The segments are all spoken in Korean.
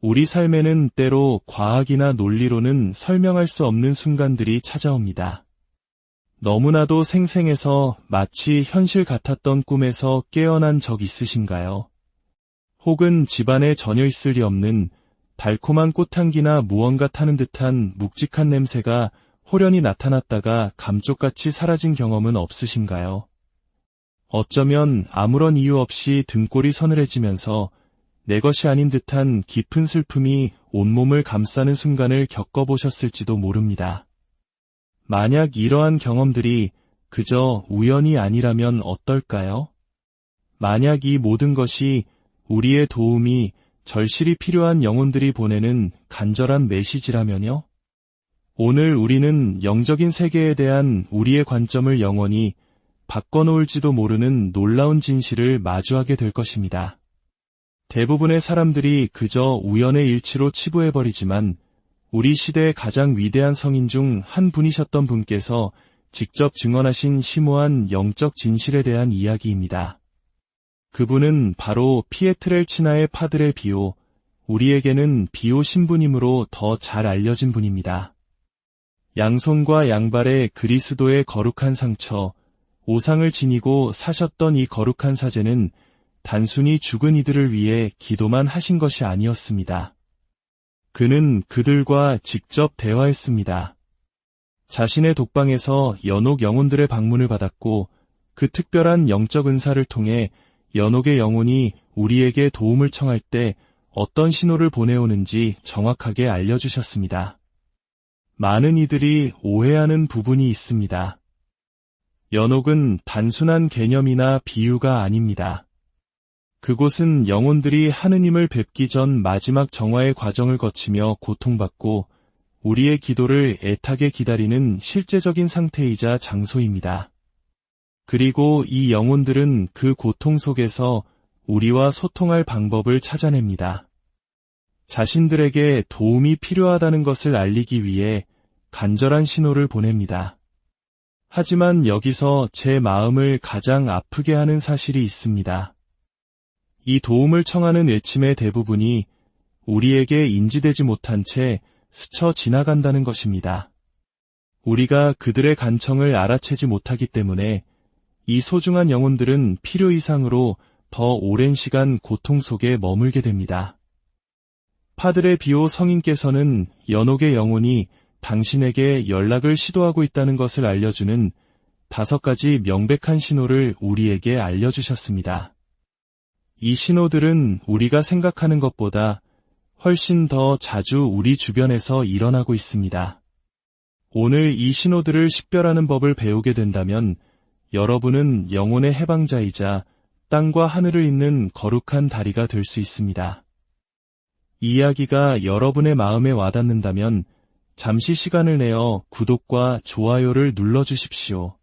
우리 삶에는 때로 과학이나 논리로는 설명할 수 없는 순간들이 찾아옵니다. 너무나도 생생해서 마치 현실 같았던 꿈에서 깨어난 적 있으신가요? 혹은 집안에 전혀 있을 리 없는 달콤한 꽃향기나 무언가 타는 듯한 묵직한 냄새가 호련히 나타났다가 감쪽같이 사라진 경험은 없으신가요? 어쩌면 아무런 이유 없이 등골이 서늘해지면서 내 것이 아닌 듯한 깊은 슬픔이 온몸을 감싸는 순간을 겪어보셨을지도 모릅니다. 만약 이러한 경험들이 그저 우연이 아니라면 어떨까요? 만약 이 모든 것이 우리의 도움이 절실히 필요한 영혼들이 보내는 간절한 메시지라면요? 오늘 우리는 영적인 세계에 대한 우리의 관점을 영원히 바꿔놓을지도 모르는 놀라운 진실을 마주하게 될 것입니다. 대부분의 사람들이 그저 우연의 일치로 치부해버리지만 우리 시대의 가장 위대한 성인 중 한 분이셨던 분께서 직접 증언하신 심오한 영적 진실에 대한 이야기입니다. 그분은 바로 피에트렐치나의 파드레 비오, 우리에게는 비오 신부님으로 더 잘 알려진 분입니다. 양손과 양발에 그리스도의 거룩한 상처, 오상을 지니고 사셨던 이 거룩한 사제는 단순히 죽은 이들을 위해 기도만 하신 것이 아니었습니다. 그는 그들과 직접 대화했습니다. 자신의 독방에서 연옥 영혼들의 방문을 받았고 그 특별한 영적 은사를 통해 연옥의 영혼이 우리에게 도움을 청할 때 어떤 신호를 보내오는지 정확하게 알려주셨습니다. 많은 이들이 오해하는 부분이 있습니다. 연옥은 단순한 개념이나 비유가 아닙니다. 그곳은 영혼들이 하느님을 뵙기 전 마지막 정화의 과정을 거치며 고통받고 우리의 기도를 애타게 기다리는 실제적인 상태이자 장소입니다. 그리고 이 영혼들은 그 고통 속에서 우리와 소통할 방법을 찾아냅니다. 자신들에게 도움이 필요하다는 것을 알리기 위해 간절한 신호를 보냅니다. 하지만 여기서 제 마음을 가장 아프게 하는 사실이 있습니다. 이 도움을 청하는 외침의 대부분이 우리에게 인지되지 못한 채 스쳐 지나간다는 것입니다. 우리가 그들의 간청을 알아채지 못하기 때문에 이 소중한 영혼들은 필요 이상으로 더 오랜 시간 고통 속에 머물게 됩니다. 파드레 비오 성인께서는 연옥의 영혼이 당신에게 연락을 시도하고 있다는 것을 알려주는 5가지 명백한 신호를 우리에게 알려주셨습니다. 이 신호들은 우리가 생각하는 것보다 훨씬 더 자주 우리 주변에서 일어나고 있습니다. 오늘 이 신호들을 식별하는 법을 배우게 된다면 여러분은 영혼의 해방자이자 땅과 하늘을 잇는 거룩한 다리가 될 수 있습니다. 이 이야기가 여러분의 마음에 와닿는다면 잠시 시간을 내어 구독과 좋아요를 눌러주십시오.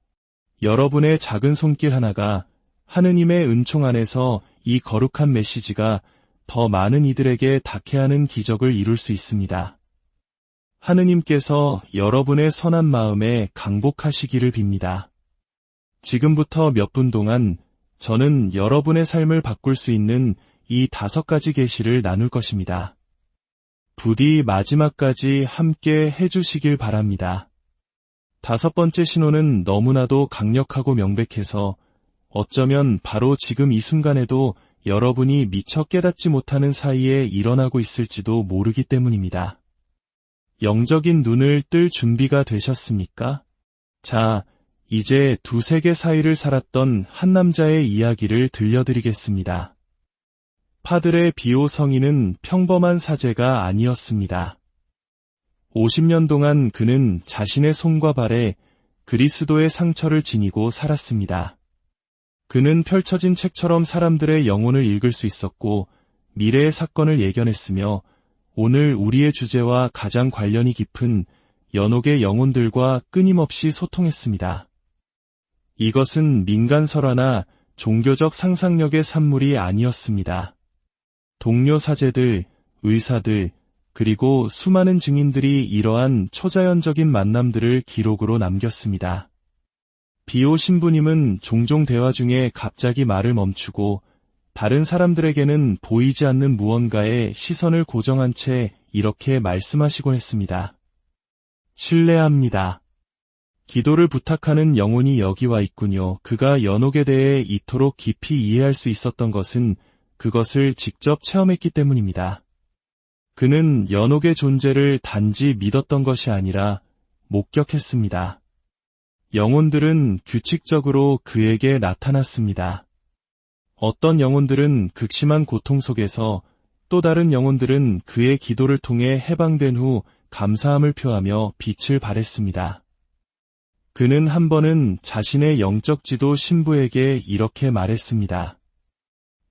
여러분의 작은 손길 하나가 하느님의 은총 안에서 이 거룩한 메시지가 더 많은 이들에게 닿게 하는 기적을 이룰 수 있습니다. 하느님께서 여러분의 선한 마음에 강복하시기를 빕니다. 지금부터 몇 분 동안 저는 여러분의 삶을 바꿀 수 있는 이 5가지 계시를 나눌 것입니다. 부디 마지막까지 함께 해주시길 바랍니다. 5번째 신호는 너무나도 강력하고 명백해서 어쩌면 바로 지금 이 순간에도 여러분이 미처 깨닫지 못하는 사이에 일어나고 있을지도 모르기 때문입니다. 영적인 눈을 뜰 준비가 되셨습니까? 자, 이제 2세계 사이를 살았던 한 남자의 이야기를 들려드리겠습니다. 파드레 비오 성인은 평범한 사제가 아니었습니다. 50년 동안 그는 자신의 손과 발에 그리스도의 상처를 지니고 살았습니다. 그는 펼쳐진 책처럼 사람들의 영혼을 읽을 수 있었고 미래의 사건을 예견했으며 오늘 우리의 주제와 가장 관련이 깊은 연옥의 영혼들과 끊임없이 소통했습니다. 이것은 민간설화나 종교적 상상력의 산물이 아니었습니다. 동료 사제들, 의사들, 그리고 수많은 증인들이 이러한 초자연적인 만남들을 기록으로 남겼습니다. 비오 신부님은 종종 대화 중에 갑자기 말을 멈추고 다른 사람들에게는 보이지 않는 무언가에 시선을 고정한 채 이렇게 말씀하시곤 했습니다. 신뢰합니다. 기도를 부탁하는 영혼이 여기 와 있군요. 그가 연옥에 대해 이토록 깊이 이해할 수 있었던 것은 그것을 직접 체험했기 때문입니다. 그는 연옥의 존재를 단지 믿었던 것이 아니라 목격했습니다. 영혼들은 규칙적으로 그에게 나타났습니다. 어떤 영혼들은 극심한 고통 속에서, 또 다른 영혼들은 그의 기도를 통해 해방된 후 감사함을 표하며 빛을 발했습니다. 그는 한 번은 자신의 영적 지도 신부에게 이렇게 말했습니다.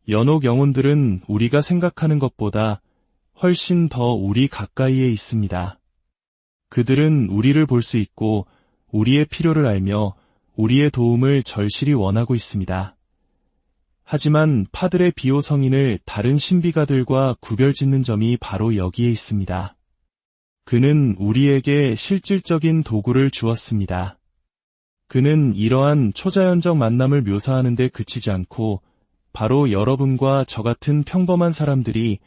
연옥 영혼들은 우리가 생각하는 것보다 훨씬 더 우리 가까이에 있습니다. 그들은 우리를 볼 수 있고 우리의 필요를 알며 우리의 도움을 절실히 원하고 있습니다. 하지만 파드레 비오 성인을 다른 신비가들과 구별짓는 점이 바로 여기에 있습니다. 그는 우리에게 실질적인 도구를 주었습니다. 그는 이러한 초자연적 만남을 묘사하는 데 그치지 않고 바로 여러분과 저 같은 평범한 사람들이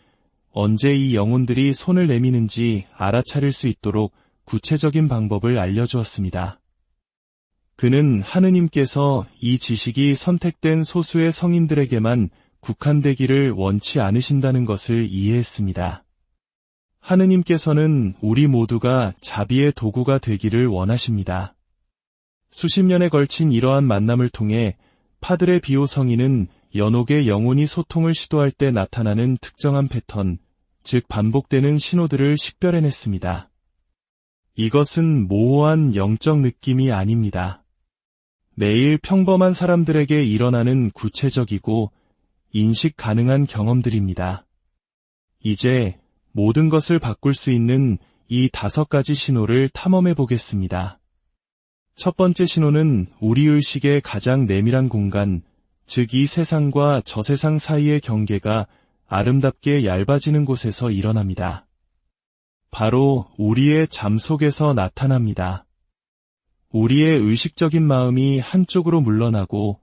언제 이 영혼들이 손을 내미는지 알아차릴 수 있도록 구체적인 방법을 알려주었습니다. 그는 하느님께서 이 지식이 선택된 소수의 성인들에게만 국한되기를 원치 않으신다는 것을 이해했습니다. 하느님께서는 우리 모두가 자비의 도구가 되기를 원하십니다. 수십 년에 걸친 이러한 만남을 통해 파드레 비오 성인은 연옥의 영혼이 소통을 시도할 때 나타나는 특정한 패턴, 즉 반복되는 신호들을 식별해냈습니다. 이것은 모호한 영적 느낌이 아닙니다. 매일 평범한 사람들에게 일어나는 구체적이고 인식 가능한 경험들입니다. 이제 모든 것을 바꿀 수 있는 이 5가지 신호를 탐험해 보겠습니다. 첫 번째 신호는 우리 의식의 가장 내밀한 공간, 즉 이 세상과 저 세상 사이의 경계가 아름답게 얇아지는 곳에서 일어납니다. 바로 우리의 잠 속에서 나타납니다. 우리의 의식적인 마음이 한쪽으로 물러나고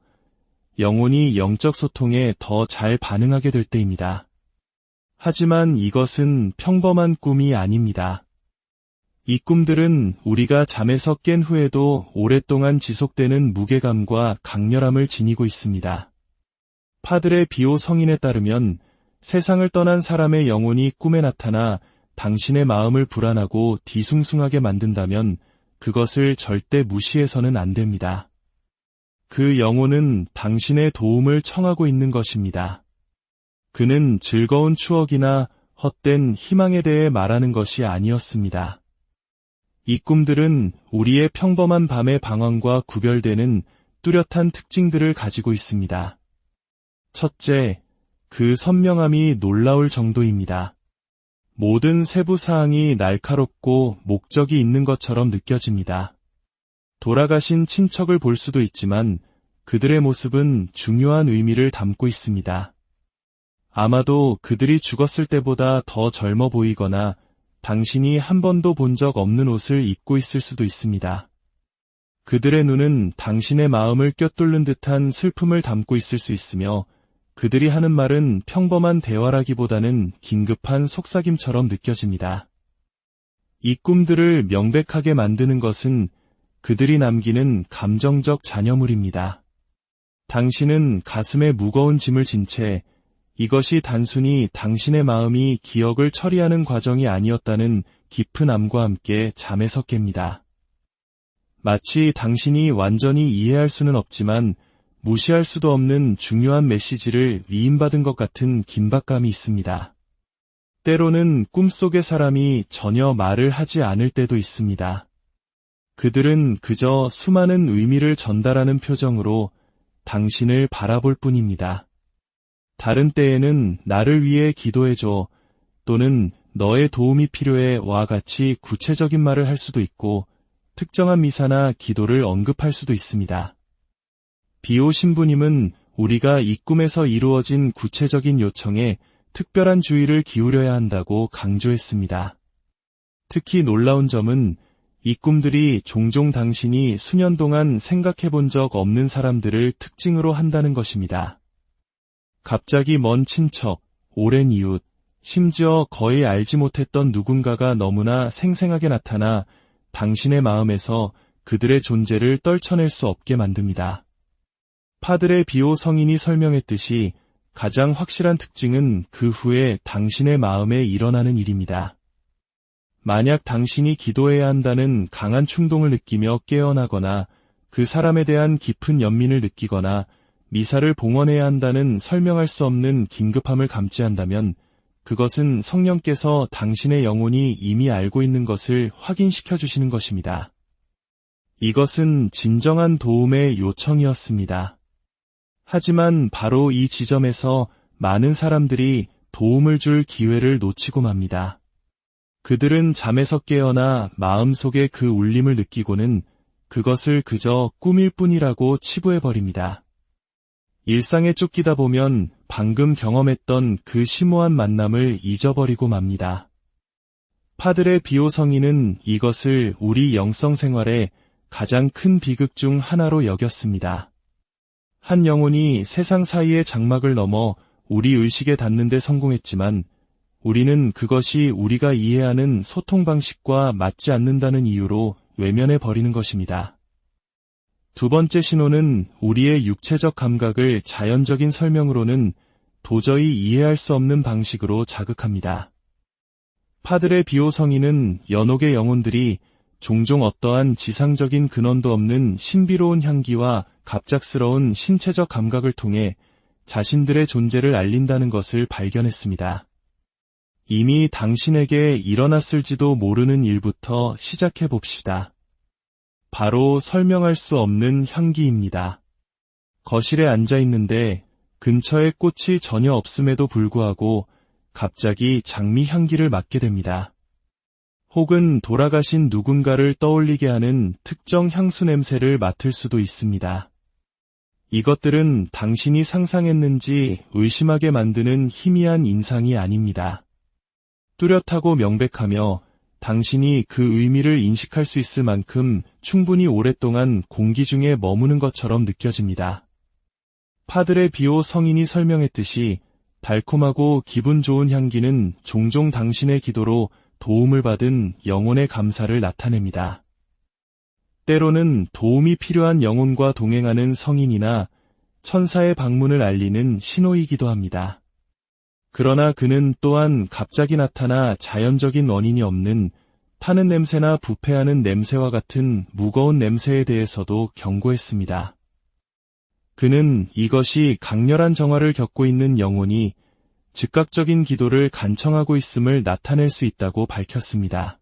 영혼이 영적 소통에 더 잘 반응하게 될 때입니다. 하지만 이것은 평범한 꿈이 아닙니다. 이 꿈들은 우리가 잠에서 깬 후에도 오랫동안 지속되는 무게감과 강렬함을 지니고 있습니다. 파드레 비오 성인에 따르면 세상을 떠난 사람의 영혼이 꿈에 나타나 당신의 마음을 불안하고 뒤숭숭하게 만든다면 그것을 절대 무시해서는 안 됩니다. 그 영혼은 당신의 도움을 청하고 있는 것입니다. 그는 즐거운 추억이나 헛된 희망에 대해 말하는 것이 아니었습니다. 이 꿈들은 우리의 평범한 밤의 방황과 구별되는 뚜렷한 특징들을 가지고 있습니다. 첫째, 그 선명함이 놀라울 정도입니다. 모든 세부 사항이 날카롭고 목적이 있는 것처럼 느껴집니다. 돌아가신 친척을 볼 수도 있지만 그들의 모습은 중요한 의미를 담고 있습니다. 아마도 그들이 죽었을 때보다 더 젊어 보이거나 당신이 한 번도 본 적 없는 옷을 입고 있을 수도 있습니다. 그들의 눈은 당신의 마음을 꿰뚫는 듯한 슬픔을 담고 있을 수 있으며 그들이 하는 말은 평범한 대화라기보다는 긴급한 속삭임처럼 느껴집니다. 이 꿈들을 명백하게 만드는 것은 그들이 남기는 감정적 잔여물입니다. 당신은 가슴에 무거운 짐을 진 채 이것이 단순히 당신의 마음이 기억을 처리하는 과정이 아니었다는 깊은 암과 함께 잠에서 깹니다. 마치 당신이 완전히 이해할 수는 없지만 무시할 수도 없는 중요한 메시지를 위임받은 것 같은 긴박감이 있습니다. 때로는 꿈속의 사람이 전혀 말을 하지 않을 때도 있습니다. 그들은 그저 수많은 의미를 전달하는 표정으로 당신을 바라볼 뿐입니다. 다른 때에는 나를 위해 기도해줘 또는 너의 도움이 필요해와 같이 구체적인 말을 할 수도 있고 특정한 미사나 기도를 언급할 수도 있습니다. 비오 신부님은 우리가 이 꿈에서 이루어진 구체적인 요청에 특별한 주의를 기울여야 한다고 강조했습니다. 특히 놀라운 점은 이 꿈들이 종종 당신이 수년 동안 생각해 본 적 없는 사람들을 특징으로 한다는 것입니다. 갑자기 먼 친척, 오랜 이웃, 심지어 거의 알지 못했던 누군가가 너무나 생생하게 나타나 당신의 마음에서 그들의 존재를 떨쳐낼 수 없게 만듭니다. 파드레 비오 성인이 설명했듯이 가장 확실한 특징은 그 후에 당신의 마음에 일어나는 일입니다. 만약 당신이 기도해야 한다는 강한 충동을 느끼며 깨어나거나 그 사람에 대한 깊은 연민을 느끼거나 미사를 봉헌해야 한다는 설명할 수 없는 긴급함을 감지한다면 그것은 성령께서 당신의 영혼이 이미 알고 있는 것을 확인시켜 주시는 것입니다. 이것은 진정한 도움의 요청이었습니다. 하지만 바로 이 지점에서 많은 사람들이 도움을 줄 기회를 놓치고 맙니다. 그들은 잠에서 깨어나 마음속에 그 울림을 느끼고는 그것을 그저 꿈일 뿐이라고 치부해버립니다. 일상에 쫓기다 보면 방금 경험했던 그 심오한 만남을 잊어버리고 맙니다. 파드레 비오 성인은 이것을 우리 영성 생활의 가장 큰 비극 중 하나로 여겼습니다. 한 영혼이 세상 사이의 장막을 넘어 우리 의식에 닿는 데 성공했지만 우리는 그것이 우리가 이해하는 소통 방식과 맞지 않는다는 이유로 외면해 버리는 것입니다. 두 번째 신호는 우리의 육체적 감각을 자연적인 설명으로는 도저히 이해할 수 없는 방식으로 자극합니다. 파드레 비오 성인은 연옥의 영혼들이 종종 어떠한 지상적인 근원도 없는 신비로운 향기와 갑작스러운 신체적 감각을 통해 자신들의 존재를 알린다는 것을 발견했습니다. 이미 당신에게 일어났을지도 모르는 일부터 시작해 봅시다. 바로 설명할 수 없는 향기입니다. 거실에 앉아 있는데 근처에 꽃이 전혀 없음에도 불구하고 갑자기 장미 향기를 맡게 됩니다. 혹은 돌아가신 누군가를 떠올리게 하는 특정 향수 냄새를 맡을 수도 있습니다. 이것들은 당신이 상상했는지 의심하게 만드는 희미한 인상이 아닙니다. 뚜렷하고 명백하며 당신이 그 의미를 인식할 수 있을 만큼 충분히 오랫동안 공기 중에 머무는 것처럼 느껴집니다. 파드레 비오 성인이 설명했듯이 달콤하고 기분 좋은 향기는 종종 당신의 기도로 도움을 받은 영혼의 감사를 나타냅니다. 때로는 도움이 필요한 영혼과 동행하는 성인이나 천사의 방문을 알리는 신호이기도 합니다. 그러나 그는 또한 갑자기 나타나 자연적인 원인이 없는 타는 냄새나 부패하는 냄새와 같은 무거운 냄새에 대해서도 경고했습니다. 그는 이것이 강렬한 정화를 겪고 있는 영혼이 즉각적인 기도를 간청하고 있음을 나타낼 수 있다고 밝혔습니다.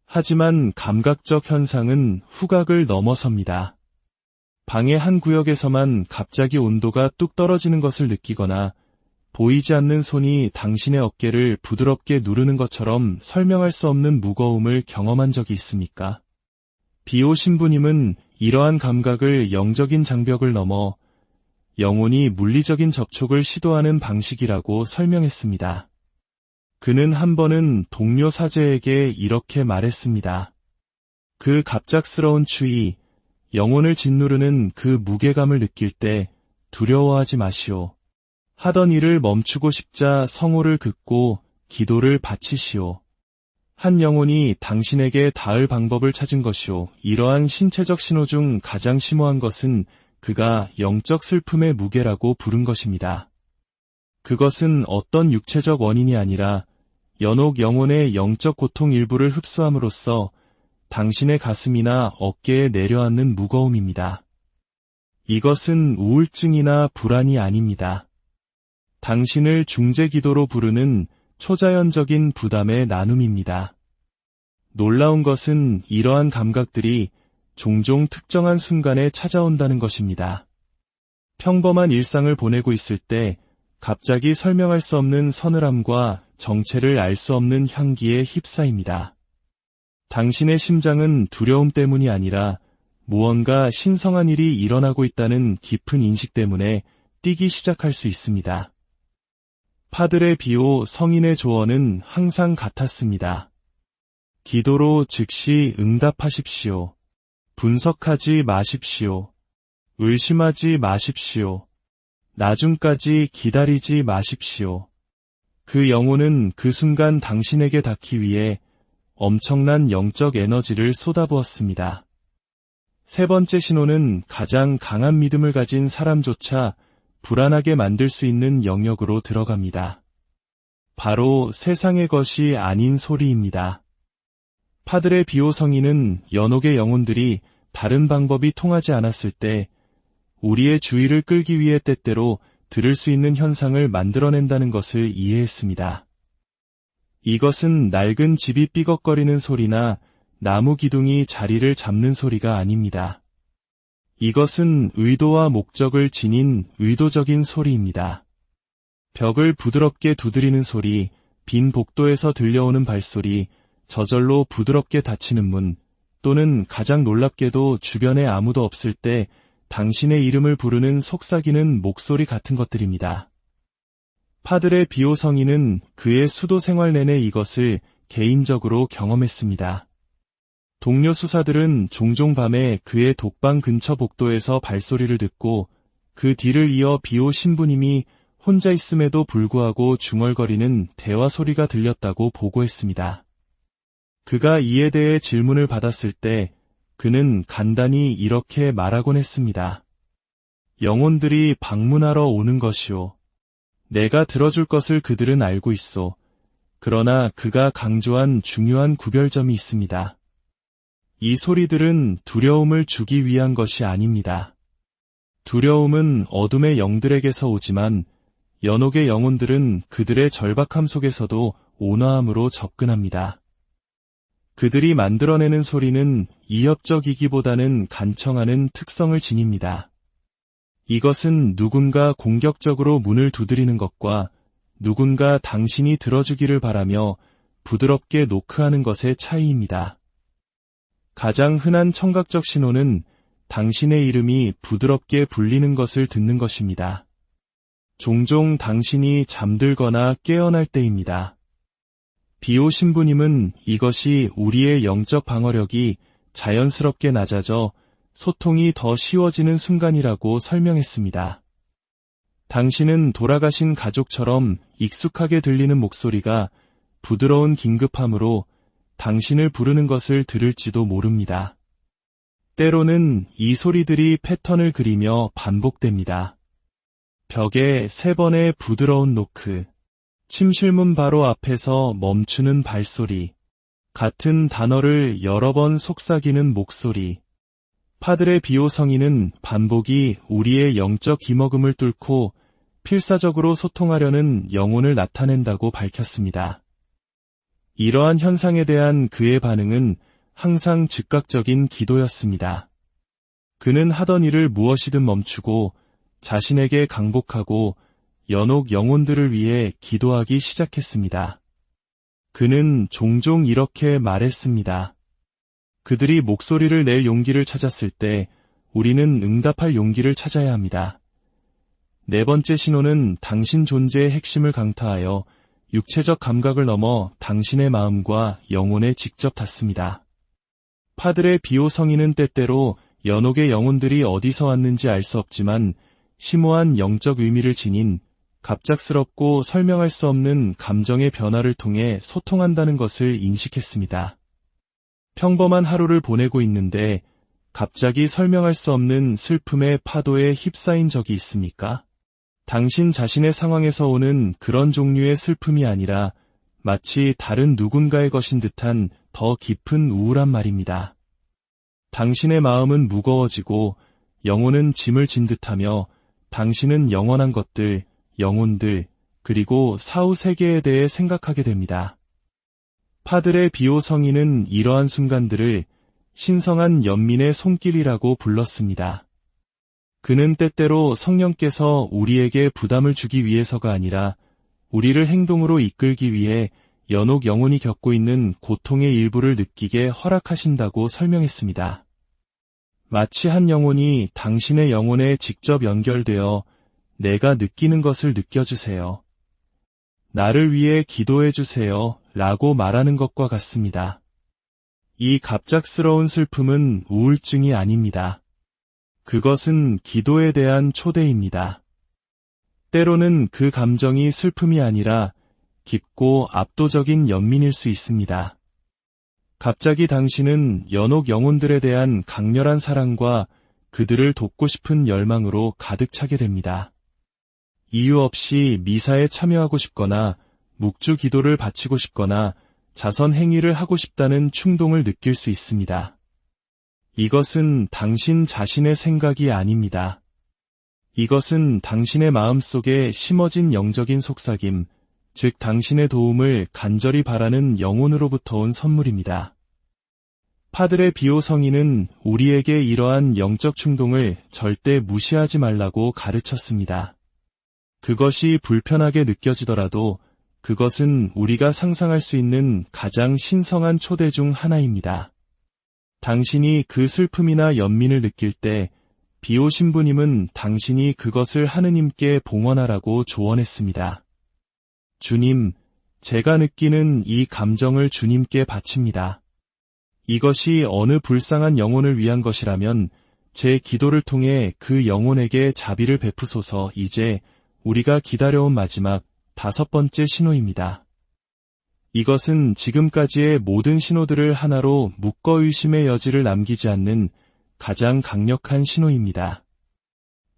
하지만 감각적 현상은 후각을 넘어섭니다. 방의 한 구역에서만 갑자기 온도가 뚝 떨어지는 것을 느끼거나 보이지 않는 손이 당신의 어깨를 부드럽게 누르는 것처럼 설명할 수 없는 무거움을 경험한 적이 있습니까? 비오 신부님은 이러한 감각을 영적인 장벽을 넘어 영혼이 물리적인 접촉을 시도하는 방식이라고 설명했습니다. 그는 한 번은 동료 사제에게 이렇게 말했습니다. 그 갑작스러운 추위, 영혼을 짓누르는 그 무게감을 느낄 때 두려워하지 마시오. 하던 일을 멈추고 싶자 성호를 긋고 기도를 바치시오. 한 영혼이 당신에게 닿을 방법을 찾은 것이오. 이러한 신체적 신호 중 가장 심오한 것은 그가 영적 슬픔의 무게라고 부른 것입니다. 그것은 어떤 육체적 원인이 아니라 연옥 영혼의 영적 고통 일부를 흡수함으로써 당신의 가슴이나 어깨에 내려앉는 무거움입니다. 이것은 우울증이나 불안이 아닙니다. 당신을 중재기도로 부르는 초자연적인 부담의 나눔입니다. 놀라운 것은 이러한 감각들이 종종 특정한 순간에 찾아온다는 것입니다. 평범한 일상을 보내고 있을 때 갑자기 설명할 수 없는 서늘함과 정체를 알 수 없는 향기에 휩싸입니다. 당신의 심장은 두려움 때문이 아니라 무언가 신성한 일이 일어나고 있다는 깊은 인식 때문에 뛰기 시작할 수 있습니다. 파드레 비오 성인의 조언은 항상 같았습니다. 기도로 즉시 응답하십시오. 분석하지 마십시오. 의심하지 마십시오. 나중까지 기다리지 마십시오. 그 영혼은 그 순간 당신에게 닿기 위해 엄청난 영적 에너지를 쏟아부었습니다. 세 번째 신호는 가장 강한 믿음을 가진 사람조차 불안하게 만들 수 있는 영역으로 들어갑니다. 바로 세상의 것이 아닌 소리입니다. 파드레 비오 성인은 연옥의 영혼들이 다른 방법이 통하지 않았을 때 우리의 주의를 끌기 위해 때때로 들을 수 있는 현상을 만들어낸다는 것을 이해했습니다. 이것은 낡은 집이 삐걱거리는 소리나 나무 기둥이 자리를 잡는 소리가 아닙니다. 이것은 의도와 목적을 지닌 의도적인 소리입니다. 벽을 부드럽게 두드리는 소리, 빈 복도에서 들려오는 발소리, 저절로 부드럽게 닫히는 문, 또는 가장 놀랍게도 주변에 아무도 없을 때 당신의 이름을 부르는 속삭이는 목소리 같은 것들입니다. 파드레 비오 성인은 그의 수도 생활 내내 이것을 개인적으로 경험했습니다. 동료 수사들은 종종 밤에 그의 독방 근처 복도에서 발소리를 듣고 그 뒤를 이어 비오 신부님이 혼자 있음에도 불구하고 중얼거리는 대화 소리가 들렸다고 보고했습니다. 그가 이에 대해 질문을 받았을 때 그는 간단히 이렇게 말하곤 했습니다. 영혼들이 방문하러 오는 것이오. 내가 들어줄 것을 그들은 알고 있어. 그러나 그가 강조한 중요한 구별점이 있습니다. 이 소리들은 두려움을 주기 위한 것이 아닙니다. 두려움은 어둠의 영들에게서 오지만 연옥의 영혼들은 그들의 절박함 속에서도 온화함으로 접근합니다. 그들이 만들어내는 소리는 이협적이기보다는 간청하는 특성을 지닙니다. 이것은 누군가 공격적으로 문을 두드리는 것과 누군가 당신이 들어주기를 바라며 부드럽게 노크하는 것의 차이입니다. 가장 흔한 청각적 신호는 당신의 이름이 부드럽게 불리는 것을 듣는 것입니다. 종종 당신이 잠들거나 깨어날 때입니다. 비오 신부님은 이것이 우리의 영적 방어력이 자연스럽게 낮아져 소통이 더 쉬워지는 순간이라고 설명했습니다. 당신은 돌아가신 가족처럼 익숙하게 들리는 목소리가 부드러운 긴급함으로 당신을 부르는 것을 들을지도 모릅니다. 때로는 이 소리들이 패턴을 그리며 반복됩니다. 벽에 3번의 부드러운 노크, 침실문 바로 앞에서 멈추는 발소리, 같은 단어를 여러 번 속삭이는 목소리. 파드레 비오 성인은 반복이 우리의 영적 기머금을 뚫고 필사적으로 소통하려는 영혼을 나타낸다고 밝혔습니다. 이러한 현상에 대한 그의 반응은 항상 즉각적인 기도였습니다. 그는 하던 일을 무엇이든 멈추고 자신에게 강복하고 연옥 영혼들을 위해 기도하기 시작했습니다. 그는 종종 이렇게 말했습니다. 그들이 목소리를 낼 용기를 찾았을 때 우리는 응답할 용기를 찾아야 합니다. 4번째 신호는 당신 존재의 핵심을 강타하여 육체적 감각을 넘어 당신의 마음과 영혼에 직접 닿습니다. 파드레 비오 성인은 때때로 연옥의 영혼들이 어디서 왔는지 알 수 없지만 심오한 영적 의미를 지닌 갑작스럽고 설명할 수 없는 감정의 변화를 통해 소통한다는 것을 인식했습니다. 평범한 하루를 보내고 있는데 갑자기 설명할 수 없는 슬픔의 파도에 휩싸인 적이 있습니까? 당신 자신의 상황에서 오는 그런 종류의 슬픔이 아니라 마치 다른 누군가의 것인 듯한 더 깊은 우울한 말입니다. 당신의 마음은 무거워지고 영혼은 짐을 진 듯하며 당신은 영원한 것들, 영혼들, 그리고 사후 세계에 대해 생각하게 됩니다. 파드레 비오 성인은 이러한 순간들을 신성한 연민의 손길이라고 불렀습니다. 그는 때때로 성령께서 우리에게 부담을 주기 위해서가 아니라 우리를 행동으로 이끌기 위해 연옥 영혼이 겪고 있는 고통의 일부를 느끼게 허락하신다고 설명했습니다. 마치 한 영혼이 당신의 영혼에 직접 연결되어 내가 느끼는 것을 느껴주세요. 나를 위해 기도해주세요. 라고 말하는 것과 같습니다. 이 갑작스러운 슬픔은 우울증이 아닙니다. 그것은 기도에 대한 초대입니다. 때로는 그 감정이 슬픔이 아니라 깊고 압도적인 연민일 수 있습니다. 갑자기 당신은 연옥 영혼들에 대한 강렬한 사랑과 그들을 돕고 싶은 열망으로 가득 차게 됩니다. 이유 없이 미사에 참여하고 싶거나 묵주 기도를 바치고 싶거나 자선 행위를 하고 싶다는 충동을 느낄 수 있습니다. 이것은 당신 자신의 생각이 아닙니다. 이것은 당신의 마음속에 심어진 영적인 속삭임, 즉 당신의 도움을 간절히 바라는 영혼으로부터 온 선물입니다. 파드레 비오 성인은 우리에게 이러한 영적 충동을 절대 무시하지 말라고 가르쳤습니다. 그것이 불편하게 느껴지더라도 그것은 우리가 상상할 수 있는 가장 신성한 초대 중 하나입니다. 당신이 그 슬픔이나 연민을 느낄 때 비오 신부님은 당신이 그것을 하느님께 봉헌하라고 조언했습니다. 주님, 제가 느끼는 이 감정을 주님께 바칩니다. 이것이 어느 불쌍한 영혼을 위한 것이라면 제 기도를 통해 그 영혼에게 자비를 베푸소서. 이제 우리가 기다려온 마지막 5번째 신호입니다. 이것은 지금까지의 모든 신호들을 하나로 묶어 의심의 여지를 남기지 않는 가장 강력한 신호입니다.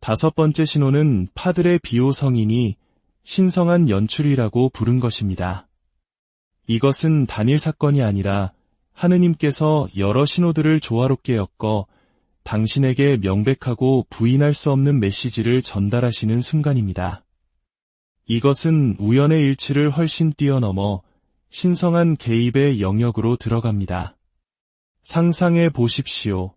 5번째 신호는 파드레 비오 성인이 신성한 연출이라고 부른 것입니다. 이것은 단일 사건이 아니라 하느님께서 여러 신호들을 조화롭게 엮어 당신에게 명백하고 부인할 수 없는 메시지를 전달하시는 순간입니다. 이것은 우연의 일치를 훨씬 뛰어넘어 신성한 개입의 영역으로 들어갑니다. 상상해 보십시오.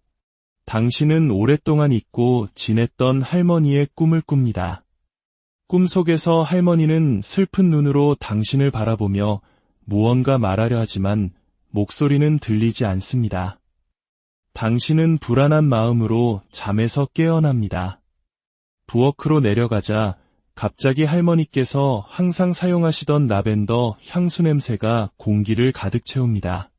당신은 오랫동안 잊고 지냈던 할머니의 꿈을 꿉니다. 꿈속에서 할머니는 슬픈 눈으로 당신을 바라보며 무언가 말하려 하지만 목소리는 들리지 않습니다. 당신은 불안한 마음으로 잠에서 깨어납니다. 부엌으로 내려가자 갑자기 할머니께서 항상 사용하시던 라벤더 향수 냄새가 공기를 가득 채웁니다.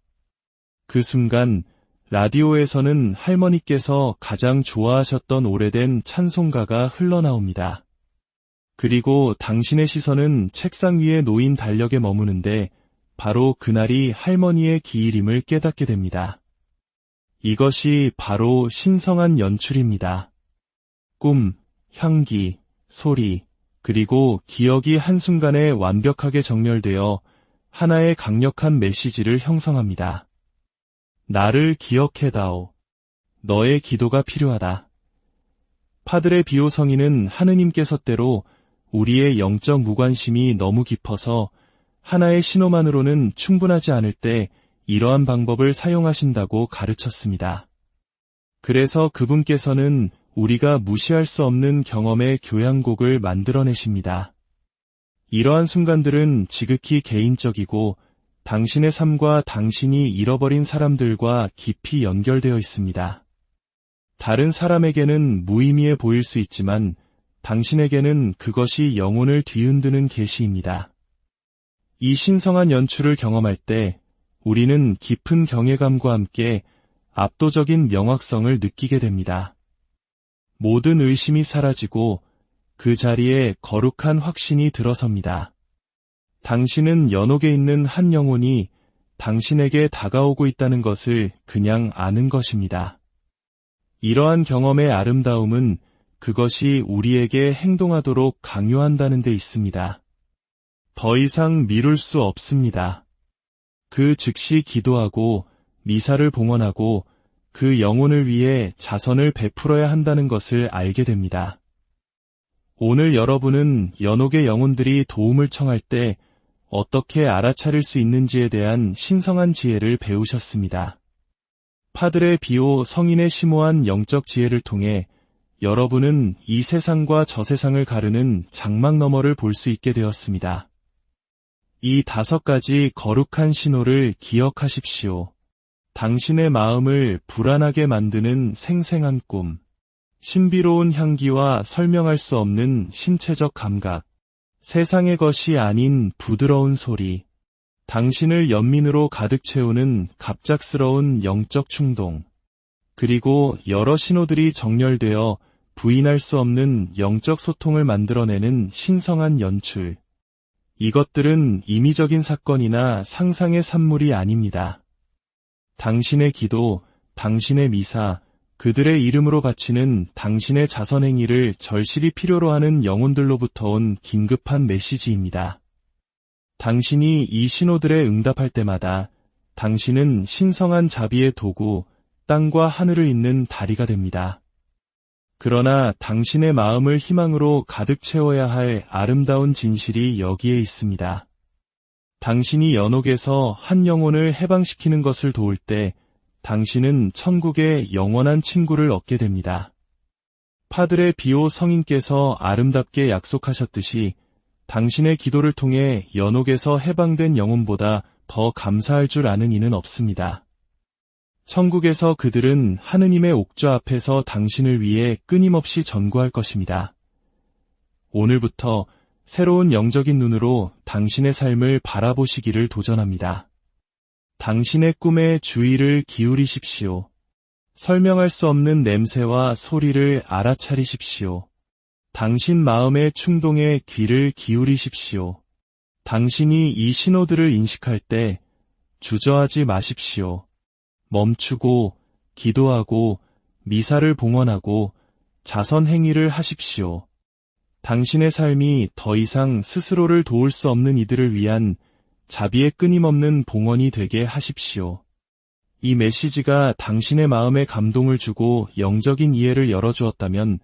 그 순간 라디오에서는 할머니께서 가장 좋아하셨던 오래된 찬송가가 흘러나옵니다. 그리고 당신의 시선은 책상 위에 놓인 달력에 머무는데 바로 그날이 할머니의 기일임을 깨닫게 됩니다. 이것이 바로 신성한 연출입니다. 꿈, 향기, 소리, 그리고 기억이 한순간에 완벽하게 정렬되어 하나의 강력한 메시지를 형성합니다. 나를 기억해다오. 너의 기도가 필요하다. 파드레 비오 성인은 하느님께서 때로 우리의 영적 무관심이 너무 깊어서 하나의 신호만으로는 충분하지 않을 때 이러한 방법을 사용하신다고 가르쳤습니다. 그래서 그분께서는 우리가 무시할 수 없는 경험의 교향곡을 만들어내십니다. 이러한 순간들은 지극히 개인적이고 당신의 삶과 당신이 잃어버린 사람들과 깊이 연결되어 있습니다. 다른 사람에게는 무의미해 보일 수 있지만 당신에게는 그것이 영혼을 뒤흔드는 계시입니다. 이 신성한 연출을 경험할 때 우리는 깊은 경외감과 함께 압도적인 명확성을 느끼게 됩니다. 모든 의심이 사라지고 그 자리에 거룩한 확신이 들어섭니다. 당신은 연옥에 있는 한 영혼이 당신에게 다가오고 있다는 것을 그냥 아는 것입니다. 이러한 경험의 아름다움은 그것이 우리에게 행동하도록 강요한다는 데 있습니다. 더 이상 미룰 수 없습니다. 그 즉시 기도하고 미사를 봉헌하고 그 영혼을 위해 자선을 베풀어야 한다는 것을 알게 됩니다. 오늘 여러분은 연옥의 영혼들이 도움을 청할 때 어떻게 알아차릴 수 있는지에 대한 신성한 지혜를 배우셨습니다. 파드레 비오 성인의 심오한 영적 지혜를 통해 여러분은 이 세상과 저 세상을 가르는 장막 너머를 볼 수 있게 되었습니다. 이 5가지 거룩한 신호를 기억하십시오. 당신의 마음을 불안하게 만드는 생생한 꿈, 신비로운 향기와 설명할 수 없는 신체적 감각, 세상의 것이 아닌 부드러운 소리, 당신을 연민으로 가득 채우는 갑작스러운 영적 충동, 그리고 여러 신호들이 정렬되어 부인할 수 없는 영적 소통을 만들어내는 신성한 연출. 이것들은 임의적인 사건이나 상상의 산물이 아닙니다. 당신의 기도, 당신의 미사, 그들의 이름으로 바치는 당신의 자선행위를 절실히 필요로 하는 영혼들로부터 온 긴급한 메시지입니다. 당신이 이 신호들에 응답할 때마다 당신은 신성한 자비의 도구, 땅과 하늘을 잇는 다리가 됩니다. 그러나 당신의 마음을 희망으로 가득 채워야 할 아름다운 진실이 여기에 있습니다. 당신이 연옥에서 한 영혼을 해방시키는 것을 도울 때 당신은 천국의 영원한 친구를 얻게 됩니다. 파드레 비오 성인께서 아름답게 약속하셨듯이 당신의 기도를 통해 연옥에서 해방된 영혼보다 더 감사할 줄 아는 이는 없습니다. 천국에서 그들은 하느님의 옥좌 앞에서 당신을 위해 끊임없이 전구할 것입니다. 오늘부터 새로운 영적인 눈으로 당신의 삶을 바라보시기를 도전합니다. 당신의 꿈에 주의를 기울이십시오. 설명할 수 없는 냄새와 소리를 알아차리십시오. 당신 마음의 충동에 귀를 기울이십시오. 당신이 이 신호들을 인식할 때 주저하지 마십시오. 멈추고 기도하고 미사를 봉헌하고 자선 행위를 하십시오. 당신의 삶이 더 이상 스스로를 도울 수 없는 이들을 위한 자비의 끊임없는 봉헌이 되게 하십시오. 이 메시지가 당신의 마음에 감동을 주고 영적인 이해를 열어주었다면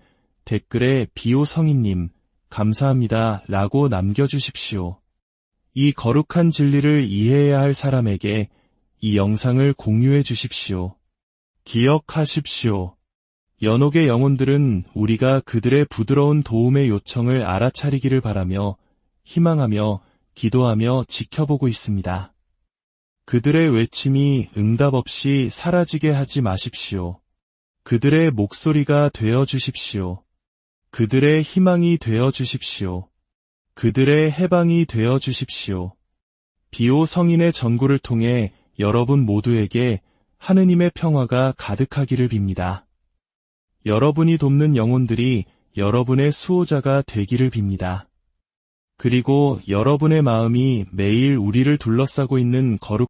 댓글에 비오 성인님 감사합니다 라고 남겨주십시오. 이 거룩한 진리를 이해해야 할 사람에게 이 영상을 공유해 주십시오. 기억하십시오. 연옥의 영혼들은 우리가 그들의 부드러운 도움의 요청을 알아차리기를 바라며 희망하며 기도하며 지켜보고 있습니다. 그들의 외침이 응답 없이 사라지게 하지 마십시오. 그들의 목소리가 되어 주십시오. 그들의 희망이 되어 주십시오. 그들의 해방이 되어 주십시오. 비오 성인의 전구를 통해 여러분 모두에게 하느님의 평화가 가득하기를 빕니다. 여러분이 돕는 영혼들이 여러분의 수호자가 되기를 빕니다. 그리고 여러분의 마음이 매일 우리를 둘러싸고 있는 거룩